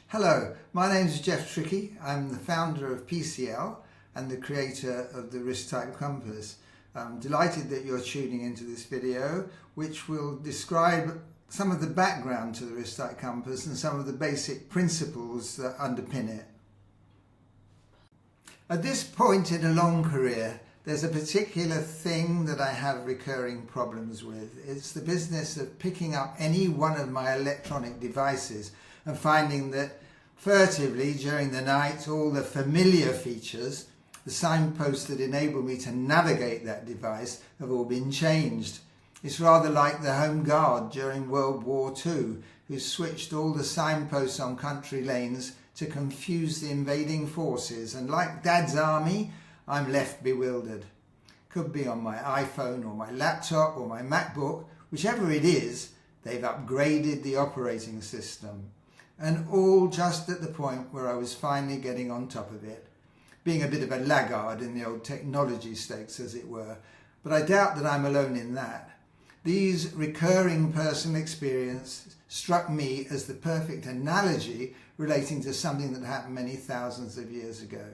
Hello, my name is Geoff Trickey. I'm the founder of PCL and the creator of the Risk Type Compass. I'm delighted that you're tuning into this video, which will describe some of the background to the Risk Type Compass and some of the basic principles that underpin it. At this point in a long career, there's a particular thing that I have recurring problems with. It's the business of picking up any one of my electronic devices and finding that furtively during the night all the familiar features, the signposts that enable me to navigate that device, have all been changed. It's rather like the Home Guard during World War II, who switched all the signposts on country lanes to confuse the invading forces, and like Dad's army, I'm left bewildered. Could be on my iPhone or my laptop or my MacBook, whichever it is, they've upgraded the operating system. And all just at the point where I was finally getting on top of it, being a bit of a laggard in the old technology stakes, as it were. But I doubt that I'm alone in that. These recurring personal experiences struck me as the perfect analogy relating to something that happened many thousands of years ago.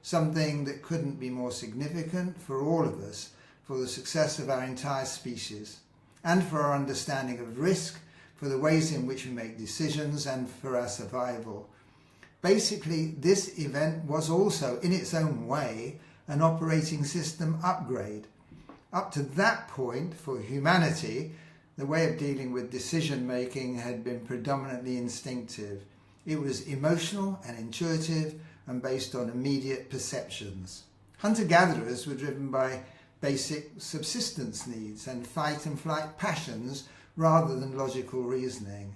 Something that couldn't be more significant for all of us, for the success of our entire species, and for our understanding of risk, for the ways in which we make decisions, and for our survival. Basically, this event was also, in its own way, an operating system upgrade. Up to that point, for humanity, the way of dealing with decision-making had been predominantly instinctive. It was emotional and intuitive and based on immediate perceptions. Hunter-gatherers were driven by basic subsistence needs and fight-and-flight passions rather than logical reasoning.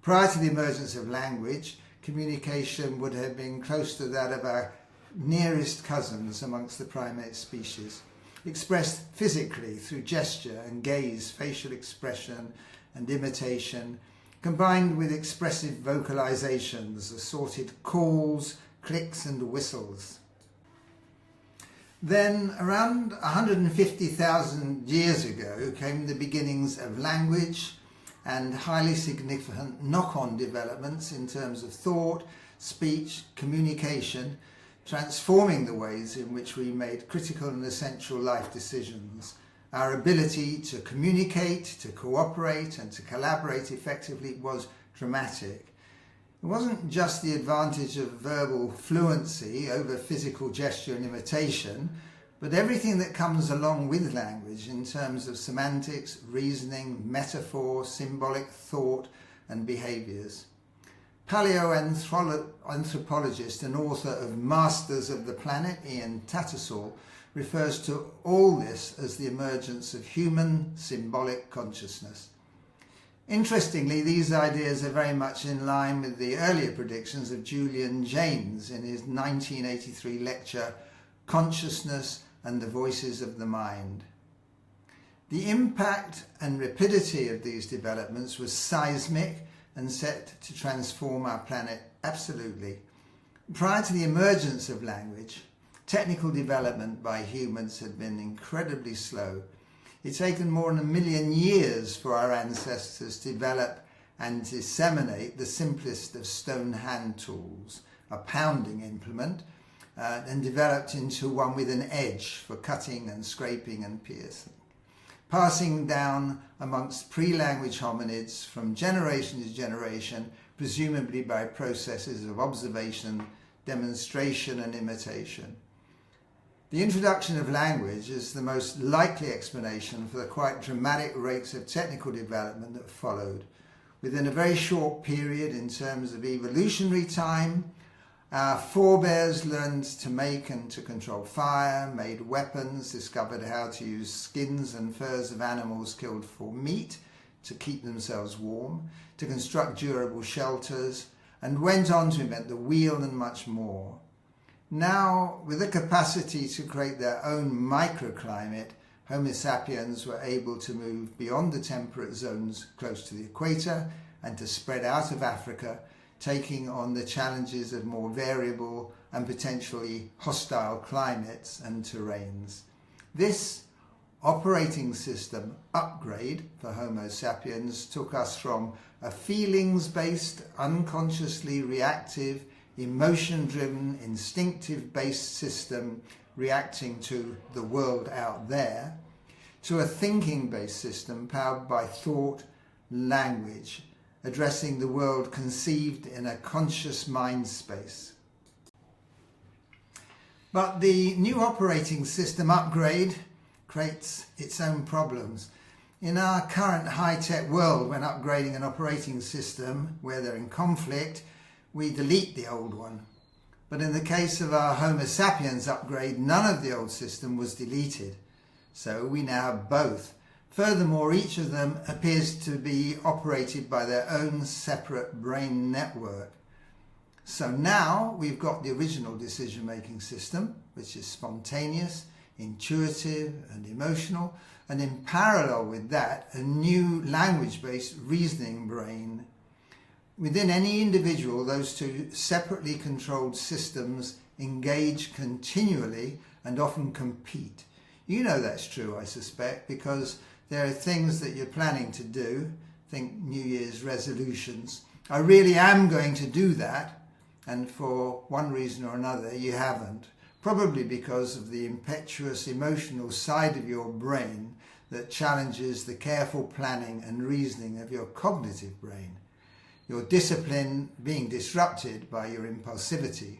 Prior to the emergence of language, communication would have been close to that of our nearest cousins amongst the primate species, expressed physically through gesture and gaze, facial expression and imitation, combined with expressive vocalizations, assorted calls, clicks and whistles. Then, around 150,000 years ago, came the beginnings of language and highly significant knock-on developments in terms of thought, speech, communication, transforming the ways in which we made critical and essential life decisions. Our ability to communicate, to cooperate and to collaborate effectively was dramatic. It wasn't just the advantage of verbal fluency over physical gesture and imitation, but everything that comes along with language in terms of semantics, reasoning, metaphor, symbolic thought and behaviours. Paleoanthropologist and author of Masters of the Planet, Ian Tattersall, refers to all this as the emergence of human symbolic consciousness. Interestingly, these ideas are very much in line with the earlier predictions of Julian Jaynes in his 1983 lecture, Consciousness and the Voices of the Mind. The impact and rapidity of these developments was seismic and set to transform our planet absolutely. Prior to the emergence of language, technical development by humans had been incredibly slow. It's taken more than 1 million years for our ancestors to develop and disseminate the simplest of stone hand tools, a pounding implement, and developed into one with an edge for cutting and scraping and piercing, passing down amongst pre-language hominids from generation to generation, presumably by processes of observation, demonstration and imitation. The introduction of language is the most likely explanation for the quite dramatic rates of technical development that followed. Within a very short period in terms of evolutionary time, our forebears learned to make and to control fire, made weapons, discovered how to use skins and furs of animals killed for meat to keep themselves warm, to construct durable shelters, and went on to invent the wheel and much more. Now, with the capacity to create their own microclimate, Homo sapiens were able to move beyond the temperate zones close to the equator and to spread out of Africa, taking on the challenges of more variable and potentially hostile climates and terrains. This operating system upgrade for Homo sapiens took us from a feelings-based, unconsciously reactive, emotion-driven, instinctive-based system reacting to the world out there, to a thinking-based system powered by thought, language, addressing the world conceived in a conscious mind space. But the new operating system upgrade creates its own problems. In our current high-tech world, when upgrading an operating system where they're in conflict, we delete the old one. But in the case of our Homo sapiens upgrade, none of the old system was deleted. So we now have both. Furthermore, each of them appears to be operated by their own separate brain network. So now we've got the original decision-making system, which is spontaneous, intuitive and emotional, and in parallel with that, a new language-based reasoning brain. Within any individual, those two separately controlled systems engage continually and often compete. You know that's true, I suspect, because there are things that you're planning to do, think New Year's resolutions. I really am going to do that, and for one reason or another you haven't. Probably because of the impetuous emotional side of your brain that challenges the careful planning and reasoning of your cognitive brain. Your discipline being disrupted by your impulsivity.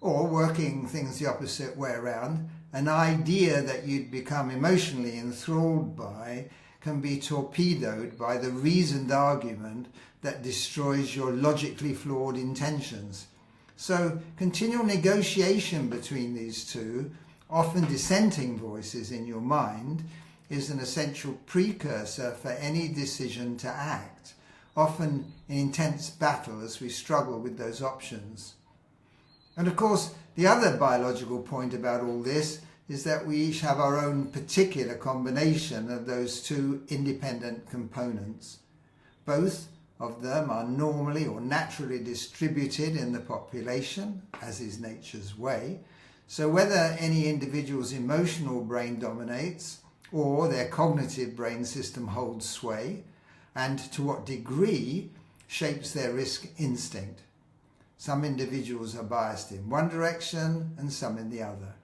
Or, working things the opposite way around, an idea that you'd become emotionally enthralled by can be torpedoed by the reasoned argument that destroys your logically flawed intentions. So, continual negotiation between these two, often dissenting voices in your mind, is an essential precursor for any decision to act, often in intense battle as we struggle with those options. And of course, the other biological point about all this is that we each have our own particular combination of those two independent components. Both of them are normally or naturally distributed in the population, as is nature's way. So whether any individual's emotional brain dominates or their cognitive brain system holds sway, and to what degree shapes their risk instinct. Some individuals are biased in one direction and some in the other.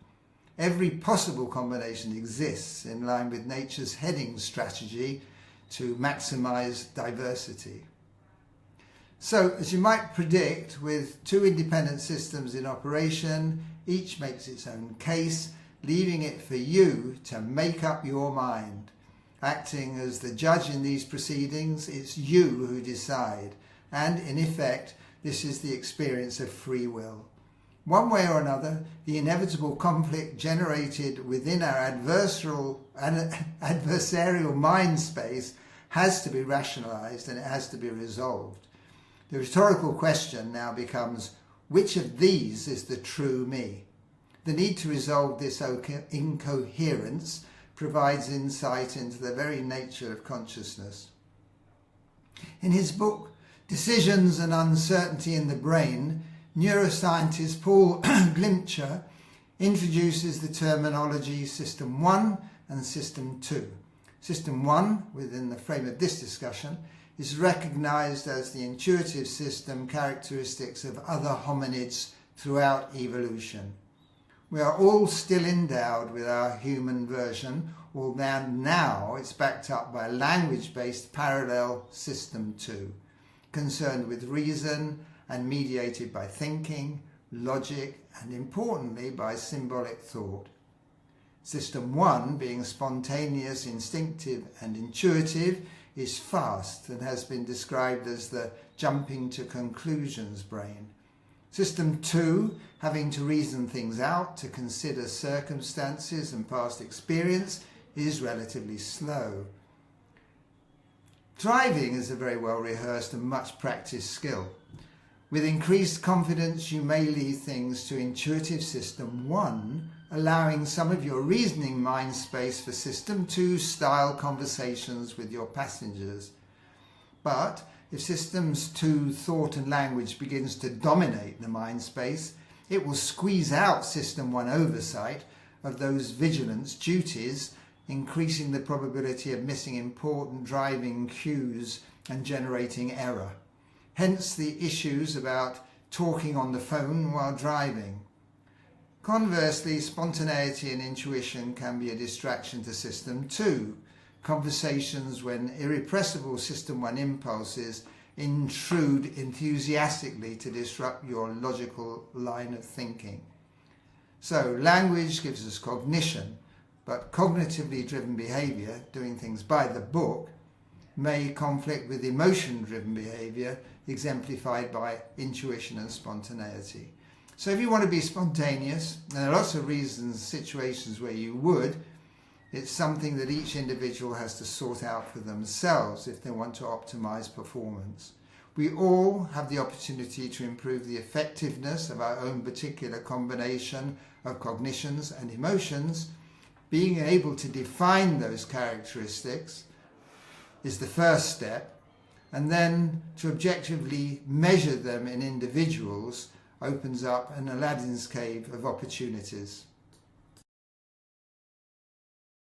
Every possible combination exists in line with nature's heading strategy to maximize diversity. So, as you might predict, with two independent systems in operation, each makes its own case, leaving it for you to make up your mind. Acting as the judge in these proceedings, it's you who decide, and in effect, this is the experience of free will. One way or another, the inevitable conflict generated within our adversarial mind space has to be rationalized and it has to be resolved. The rhetorical question now becomes, which of these is the true me? The need to resolve this incoherence provides insight into the very nature of consciousness. In his book, Decisions and Uncertainty in the Brain, neuroscientist Paul Glimcher introduces the terminology System 1 and System 2. System 1, within the frame of this discussion, is recognized as the intuitive system characteristics of other hominids throughout evolution. We are all still endowed with our human version, although now it's backed up by a language-based parallel System 2, concerned with reason and mediated by thinking, logic, and importantly by symbolic thought. System 1, being spontaneous, instinctive, and intuitive, is fast and has been described as the jumping to conclusions brain. System 2, having to reason things out, to consider circumstances and past experience, is relatively slow. Driving is a very well rehearsed and much practiced skill. With increased confidence, you may leave things to intuitive System 1, allowing some of your reasoning mind space for System 2 style conversations with your passengers. But if Systems 2 thought and language begins to dominate the mind space, it will squeeze out System 1 oversight of those vigilance duties increasing the probability of missing important driving cues and generating error. Hence the issues about talking on the phone while driving. Conversely, spontaneity and intuition can be a distraction to System 2. Conversations when irrepressible System 1 impulses intrude enthusiastically to disrupt your logical line of thinking. So, language gives us cognition, but cognitively driven behaviour, doing things by the book, may conflict with emotion-driven behaviour, exemplified by intuition and spontaneity. So if you want to be spontaneous, and there are lots of reasons, situations where you would, it's something that each individual has to sort out for themselves if they want to optimize performance. We all have the opportunity to improve the effectiveness of our own particular combination of cognitions and emotions. Being able to define those characteristics is the first step, and then to objectively measure them in individuals opens up an Aladdin's cave of opportunities.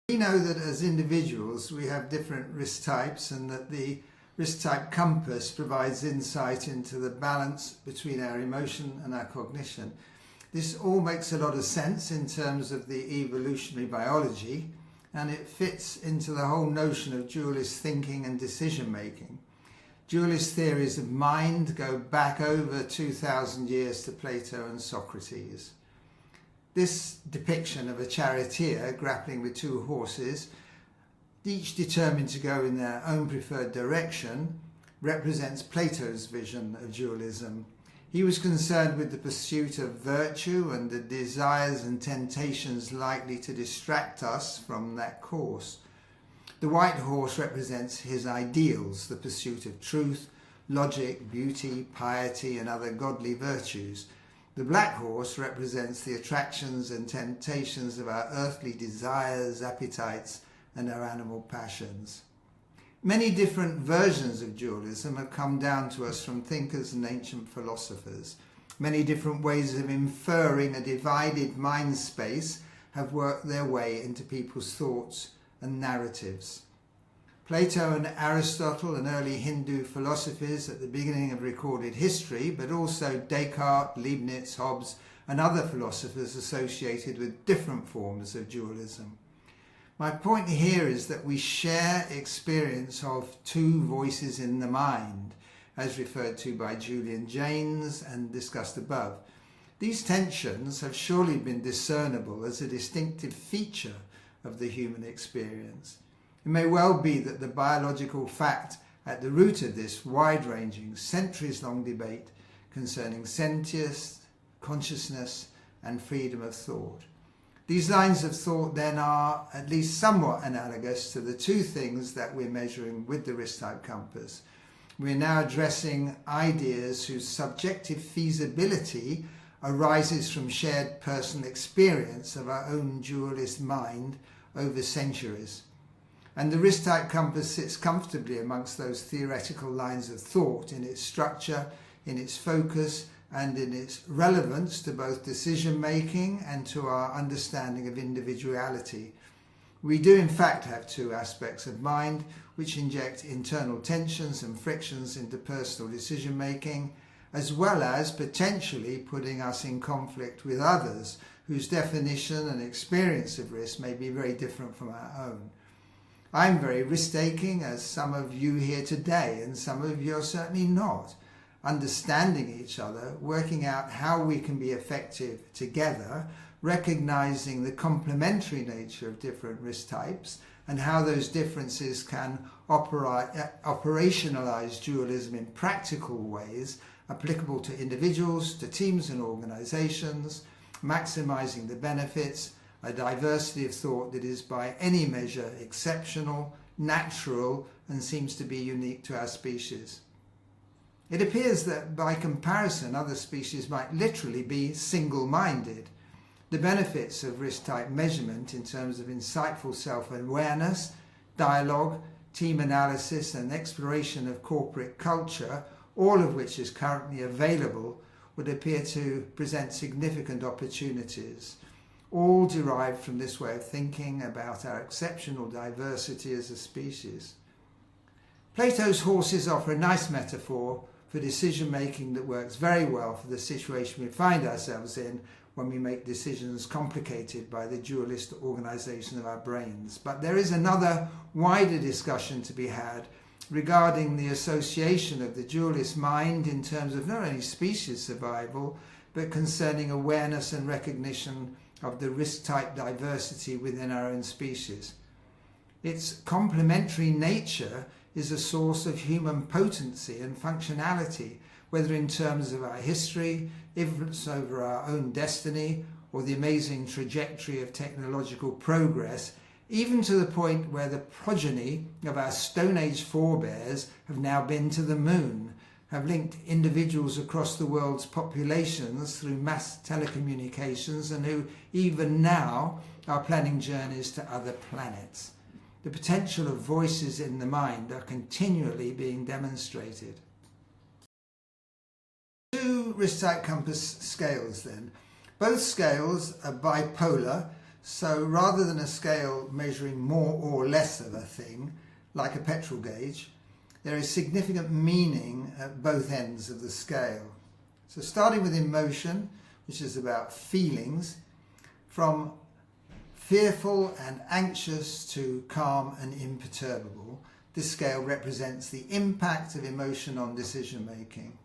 We know that as individuals we have different risk types, and that the risk type compass provides insight into the balance between our emotion and our cognition. This all makes a lot of sense in terms of the evolutionary biology, and it fits into the whole notion of dualist thinking and decision making. Dualist theories of mind go back over 2,000 years to Plato and Socrates. This depiction of a charioteer grappling with two horses, each determined to go in their own preferred direction, represents Plato's vision of dualism. He was concerned with the pursuit of virtue and the desires and temptations likely to distract us from that course. The white horse represents his ideals, the pursuit of truth, logic, beauty, piety, and other godly virtues. The black horse represents the attractions and temptations of our earthly desires, appetites, and our animal passions. Many different versions of dualism have come down to us from thinkers and ancient philosophers. Many different ways of inferring a divided mind space have worked their way into people's thoughts and narratives. Plato and Aristotle and early Hindu philosophies at the beginning of recorded history, but also Descartes, Leibniz, Hobbes, and other philosophers associated with different forms of dualism. My point here is that we share experience of two voices in the mind, as referred to by Julian Jaynes and discussed above. These tensions have surely been discernible as a distinctive feature of the human experience. It may well be that the biological fact at the root of this wide-ranging, centuries-long debate concerning sentience, consciousness, and freedom of thought. These lines of thought then are at least somewhat analogous to the two things that we're measuring with the risk type compass. We're now addressing ideas whose subjective feasibility arises from shared personal experience of our own dualist mind over centuries. And the risk type compass sits comfortably amongst those theoretical lines of thought in its structure, in its focus, and in its relevance to both decision making and to our understanding of individuality. We do in fact have two aspects of mind which inject internal tensions and frictions into personal decision making, as well as potentially putting us in conflict with others whose definition and experience of risk may be very different from our own. I'm very risk-taking, as some of you here today, and some of you are certainly not. Understanding each other, working out how we can be effective together, recognizing the complementary nature of different risk types and how those differences can operationalize dualism in practical ways applicable to individuals, to teams and organizations, maximizing the benefits, a diversity of thought that is by any measure exceptional, natural, and seems to be unique to our species. It appears that by comparison other species might literally be single-minded. The benefits of risk-type measurement in terms of insightful self-awareness, dialogue, team analysis and exploration of corporate culture, all of which is currently available, would appear to present significant opportunities. all derived from this way of thinking about our exceptional diversity as a species. Plato's horses offer a nice metaphor for decision making that works very well for the situation we find ourselves in when we make decisions complicated by the dualist organisation of our brains. But there is another wider discussion to be had regarding the association of the dualist mind in terms of not only species survival, but concerning awareness and recognition of the risk-type diversity within our own species. Its complementary nature is a source of human potency and functionality, whether in terms of our history, influence over our own destiny, or the amazing trajectory of technological progress, even to the point where the progeny of our Stone Age forebears have now been to the moon, have linked individuals across the world's populations through mass telecommunications, and who even now are planning journeys to other planets. The potential of voices in the mind are continually being demonstrated. Two risk-type compass scales then. Both scales are bipolar, so rather than a scale measuring more or less of a thing, like a petrol gauge, there is significant meaning at both ends of the scale. So starting with emotion, which is about feelings, from fearful and anxious to calm and imperturbable, this scale represents the impact of emotion on decision making.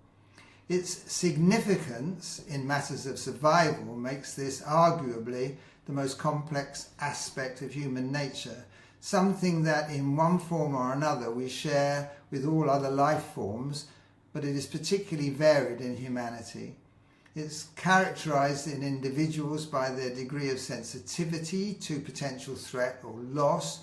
Its significance in matters of survival makes this arguably the most complex aspect of human nature, something that in one form or another we share with all other life forms, but it is particularly varied in humanity. It's characterized in individuals by their degree of sensitivity to potential threat or loss,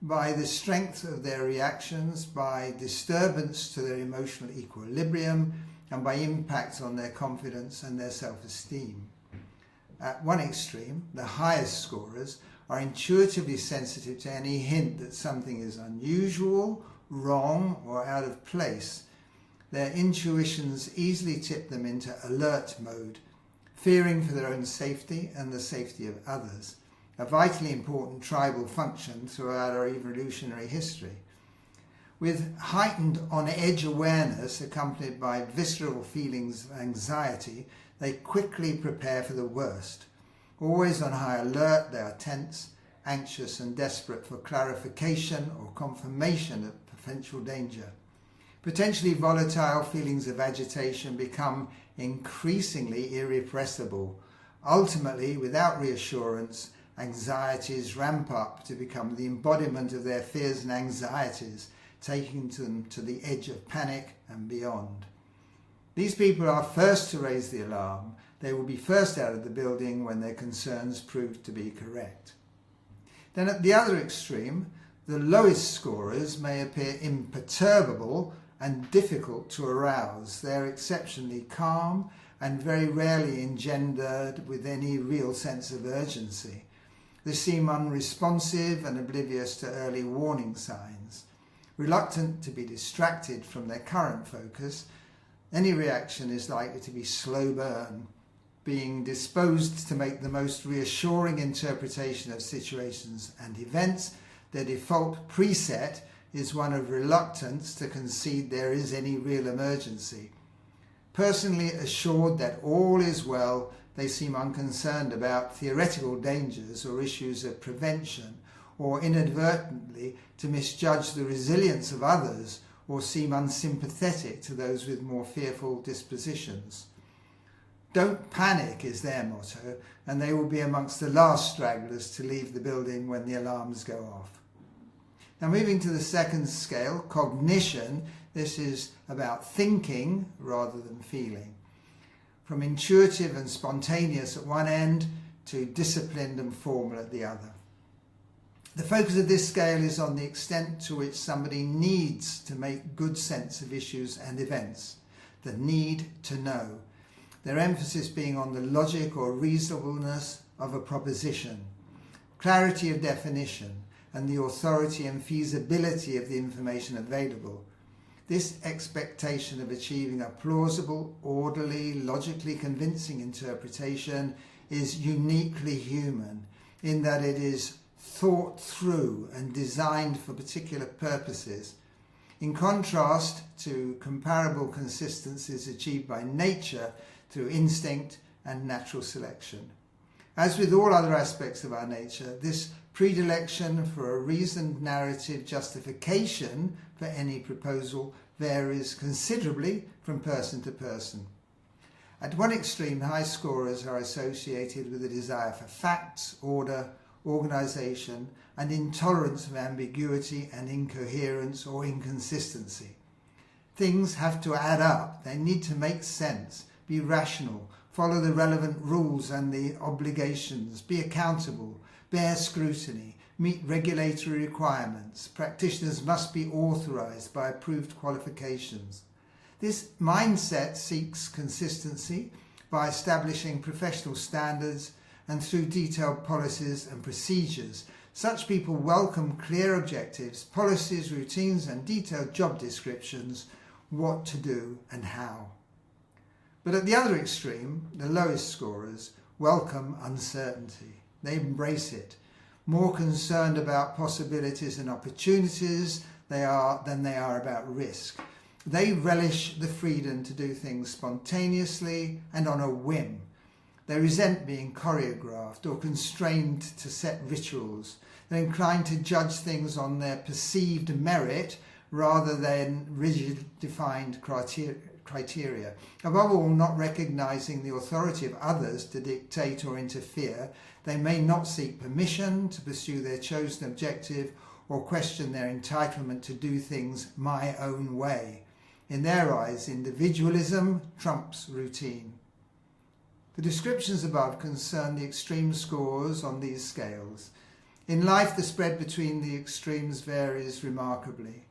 by the strength of their reactions, by disturbance to their emotional equilibrium, and by impact on their confidence and their self-esteem. At one extreme, the highest scorers are intuitively sensitive to any hint that something is unusual, wrong, or out of place. Their intuitions easily tip them into alert mode, fearing for their own safety and the safety of others, a vitally important tribal function throughout our evolutionary history. With heightened on-edge awareness accompanied by visceral feelings of anxiety, they quickly prepare for the worst. Always on high alert, they are tense, anxious and desperate for clarification or confirmation of potential danger. Potentially volatile feelings of agitation become increasingly irrepressible. Ultimately, without reassurance, anxieties ramp up to become the embodiment of their fears and anxieties, taking them to the edge of panic and beyond. These people are first to raise the alarm. They will be first out of the building when their concerns prove to be correct. Then at the other extreme, the lowest scorers may appear imperturbable and difficult to arouse. They're exceptionally calm and very rarely engendered with any real sense of urgency. They seem unresponsive and oblivious to early warning signs. Reluctant to be distracted from their current focus, any reaction is likely to be slow burn, being disposed to make the most reassuring interpretation of situations and events. Their default preset is one of reluctance to concede there is any real emergency. Personally assured that all is well, they seem unconcerned about theoretical dangers or issues of prevention, or inadvertently to misjudge the resilience of others or seem unsympathetic to those with more fearful dispositions. Don't panic is their motto, and they will be amongst the last stragglers to leave the building when the alarms go off. Now moving to the second scale, cognition, this is about thinking rather than feeling. From intuitive and spontaneous at one end to disciplined and formal at the other. The focus of this scale is on the extent to which somebody needs to make good sense of issues and events, the need to know. Their emphasis being on the logic or reasonableness of a proposition, clarity of definition, and the authority and feasibility of the information available. This expectation of achieving a plausible, orderly, logically convincing interpretation is uniquely human in that it is thought through and designed for particular purposes, in contrast to comparable consistencies achieved by nature through instinct and natural selection. As with all other aspects of our nature, this predilection for a reasoned narrative justification for any proposal varies considerably from person to person. At one extreme, high scorers are associated with a desire for facts, order, organisation, and intolerance of ambiguity and incoherence or inconsistency. Things have to add up, they need to make sense, be rational, follow the relevant rules and the obligations, be accountable, bear scrutiny, meet regulatory requirements. Practitioners must be authorised by approved qualifications. This mindset seeks consistency by establishing professional standards and through detailed policies and procedures. Such people welcome clear objectives, policies, routines, and detailed job descriptions, what to do and how. But at the other extreme, the lowest scorers welcome uncertainty. They embrace it, more concerned about possibilities and opportunities than they are about risk. They relish the freedom to do things spontaneously and on a whim. They resent being choreographed or constrained to set rituals. They're inclined to judge things on their perceived merit rather than rigid defined criteria. Above all, not recognising the authority of others to dictate or interfere, they may not seek permission to pursue their chosen objective or question their entitlement to do things my own way. In their eyes, individualism trumps routine. The descriptions above concern the extreme scores on these scales. In life, the spread between the extremes varies remarkably.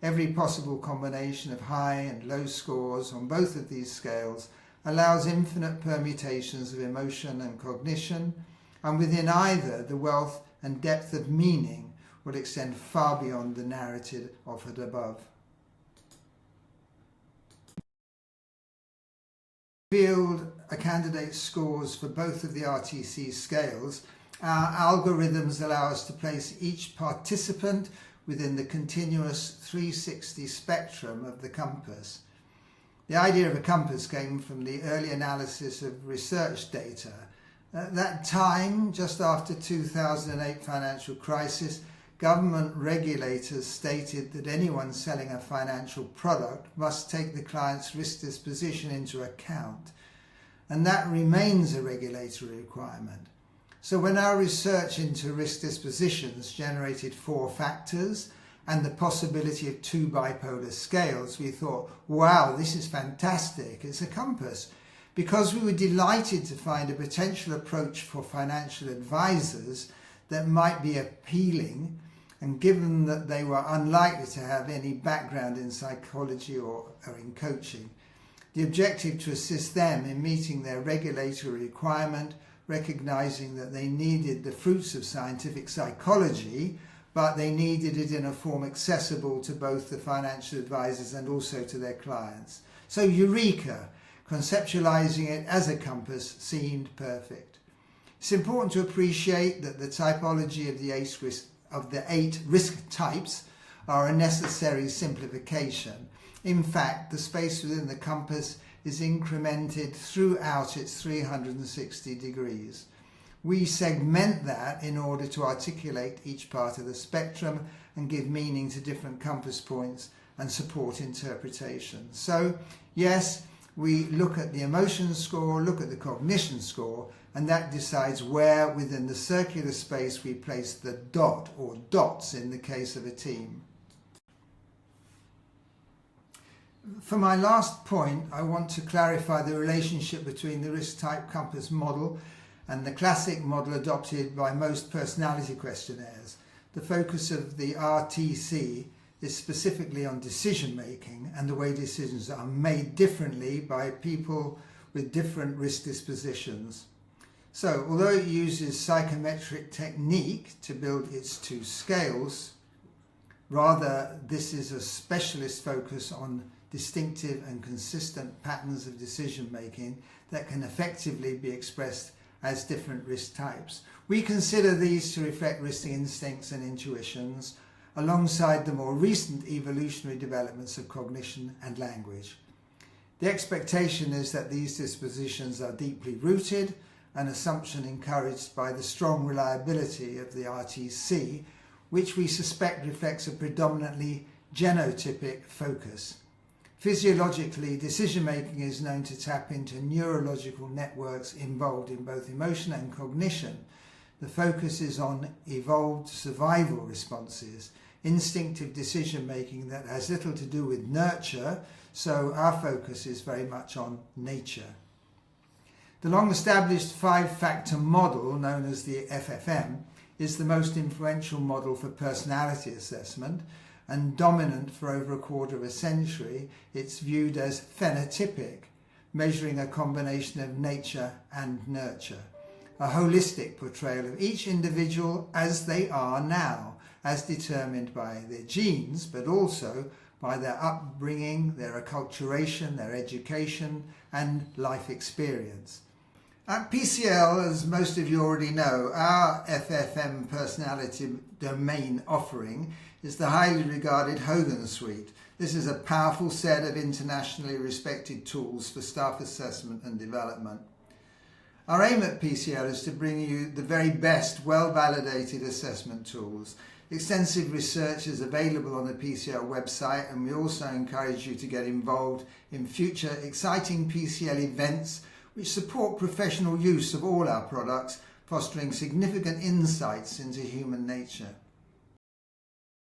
Every possible combination of high and low scores on both of these scales allows infinite permutations of emotion and cognition, and within either, the wealth and depth of meaning will extend far beyond the narrative offered above. Revealed a candidate's scores for both of the RTC scales, our algorithms allow us to place each participant within the continuous 360 spectrum of the compass. The idea of a compass came from the early analysis of research data. At that time, just after 2008 financial crisis, government regulators stated that anyone selling a financial product must take the client's risk disposition into account, and that remains a regulatory requirement. So when our research into risk dispositions generated 4 factors and the possibility of 2 bipolar scales, we thought, wow, this is fantastic, it's a compass. Because we were delighted to find a potential approach for financial advisors that might be appealing, and given that they were unlikely to have any background in psychology or in coaching, the objective to assist them in meeting their regulatory requirement, recognising that they needed the fruits of scientific psychology, but they needed it in a form accessible to both the financial advisors and also to their clients. So Eureka, conceptualising it as a compass, seemed perfect. It's important to appreciate that the typology of the 8 risk types are a necessary simplification. In fact, the space within the compass is incremented throughout its 360 degrees. We segment that in order to articulate each part of the spectrum and give meaning to different compass points and support interpretation. So, yes, we look at the emotion score, look at the cognition score, and that decides where within the circular space we place the dot or dots in the case of a team. For my last point, I want to clarify the relationship between the risk type compass model and the classic model adopted by most personality questionnaires. The focus of the RTC is specifically on decision making and the way decisions are made differently by people with different risk dispositions. So, although it uses psychometric technique to build its 2 scales, rather this is a specialist focus on distinctive and consistent patterns of decision making that can effectively be expressed as different risk types. We consider these to reflect risk instincts and intuitions alongside the more recent evolutionary developments of cognition and language. The expectation is that these dispositions are deeply rooted, an assumption encouraged by the strong reliability of the RTC, which we suspect reflects a predominantly genotypic focus. Physiologically, decision-making is known to tap into neurological networks involved in both emotion and cognition. The focus is on evolved survival responses, instinctive decision-making that has little to do with nurture, so our focus is very much on nature. The long-established five-factor model, known as the FFM, is the most influential model for personality assessment, and dominant for over a quarter of a century. It's viewed as phenotypic, measuring a combination of nature and nurture, a holistic portrayal of each individual as they are now, as determined by their genes, but also by their upbringing, their acculturation, their education, and life experience. At PCL, as most of you already know, our FFM personality domain offering is the highly regarded Hogan Suite. This is a powerful set of internationally respected tools for staff assessment and development. Our aim at PCL is to bring you the very best, well-validated assessment tools. Extensive research is available on the PCL website, and we also encourage you to get involved in future exciting PCL events which support professional use of all our products, fostering significant insights into human nature.